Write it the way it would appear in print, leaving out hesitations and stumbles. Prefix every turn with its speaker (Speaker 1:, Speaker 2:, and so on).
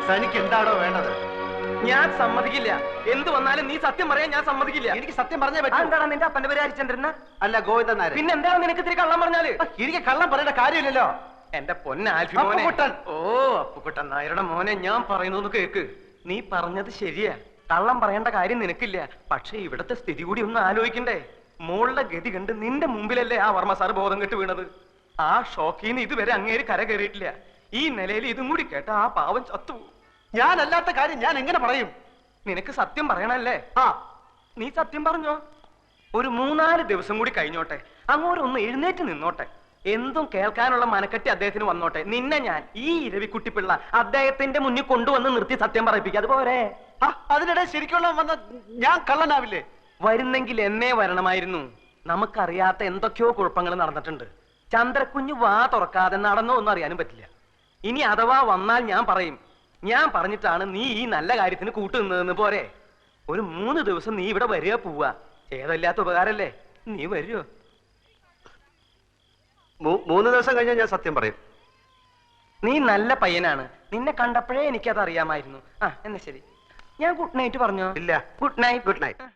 Speaker 1: തനിക്ക് എന്താണോ വേണ്ടത്?
Speaker 2: ഞാൻ സമ്മതിക്കില്ല. എന്ത് വന്നാലും നീ സത്യം പറയാൻ ഞാൻ സമ്മതിക്കില്ല.
Speaker 1: എനിക്ക് സത്യം പറഞ്ഞേ പറ്റൂ.
Speaker 2: എന്താണ് നിന്റെ അപ്പന്റെ പേര് ഹരിചന്ദ്രൻ?
Speaker 1: അല്ല, ഗോവിന്ദൻ നായർ.
Speaker 2: പിന്നെ എന്താണ് നിനക്ക് ഇത്തിരി കള്ളം പറഞ്ഞാല്?
Speaker 1: എനിക്ക് കള്ളം പറയേണ്ട കാര്യമില്ലല്ലോ.
Speaker 2: എന്റെ പൊന്നാൽഫി മോനെ. ഓ, അപ്പുക്കുട്ടൻ നായരുടെ മോനെ, ഞാൻ പറയുന്നത് കേക്ക്. നീ പറഞ്ഞത് ശരിയാ, കള്ളം പറയേണ്ട കാര്യം നിനക്കില്ല. പക്ഷെ ഇവിടത്തെ സ്ഥിതി കൂടി ഒന്ന് ആലോചിക്കണ്ടേ? മോളുടെ ഗതി കണ്ട് നിന്റെ മുമ്പിലല്ലേ ആ വർമ്മ സാറ് ബോധം കെട്ട് വീണത്. ആ ഷോക്കിന്ന് ഇതുവരെ അങ്ങേര് കര കയറിയിട്ടില്ല. ഈ നിലയിൽ ഇതും കൂടി കേട്ട ആ പാവം ചത്തു.
Speaker 1: ഞാനല്ലാത്ത കാര്യം ഞാൻ എങ്ങനെ പറയും?
Speaker 2: നിനക്ക് സത്യം പറയണല്ലേ?
Speaker 1: ആ,
Speaker 2: നീ സത്യം പറഞ്ഞോ. ഒരു 3-4 ദിവസം കൂടി കഴിഞ്ഞോട്ടെ, അങ്ങോട്ടൊന്ന് എഴുന്നേറ്റ് നിന്നോട്ടെ, എന്തും കേൾക്കാനുള്ള മനക്കെട്ടി അദ്ദേഹത്തിന് വന്നോട്ടെ. നിന്നെ ഞാൻ ഈ ഇരവിക്കുട്ടിപ്പിള്ള അദ്ദേഹത്തിന്റെ മുന്നിൽ കൊണ്ടുവന്ന് നിർത്തി സത്യം പറയിപ്പിക്കുക. അതുപോലെ
Speaker 1: അതിനിടെ ശരിക്കുള്ള വന്ന ഞാൻ കള്ളനാവില്ലേ?
Speaker 2: വരുന്നെങ്കിൽ എന്നേ വരണമായിരുന്നു. നമുക്കറിയാത്ത എന്തൊക്കെയോ കുഴപ്പങ്ങൾ നടന്നിട്ടുണ്ട്. ചന്ദ്രക്കുഞ്ഞ് വാ തുറക്കാതെ നടന്നോ ഒന്നും അറിയാനും പറ്റില്ല. ഇനി അഥവാ വന്നാൽ ഞാൻ പറയും, ഞാൻ പറഞ്ഞിട്ടാണ് നീ ഈ നല്ല കാര്യത്തിന് കൂട്ടുനിന്നതെന്ന്. പോരെ? ഒരു 3 ദിവസം നീ ഇവിടെ വരിക പോവാ, ഏതല്ലാത്ത ഉപകാരല്ലേ? നീ വരുമോ?
Speaker 1: 3 ദിവസം കഴിഞ്ഞാൽ ഞാൻ സത്യം പറയും.
Speaker 2: നീ നല്ല പയ്യനാണ്, നിന്നെ കണ്ടപ്പോഴേ എനിക്കത് അറിയാമായിരുന്നു. എന്നാ ശരി, ഞാൻ ഗുഡ് നൈറ്റ് പറഞ്ഞോ?
Speaker 1: ഇല്ല.
Speaker 2: Good night.
Speaker 1: Good night.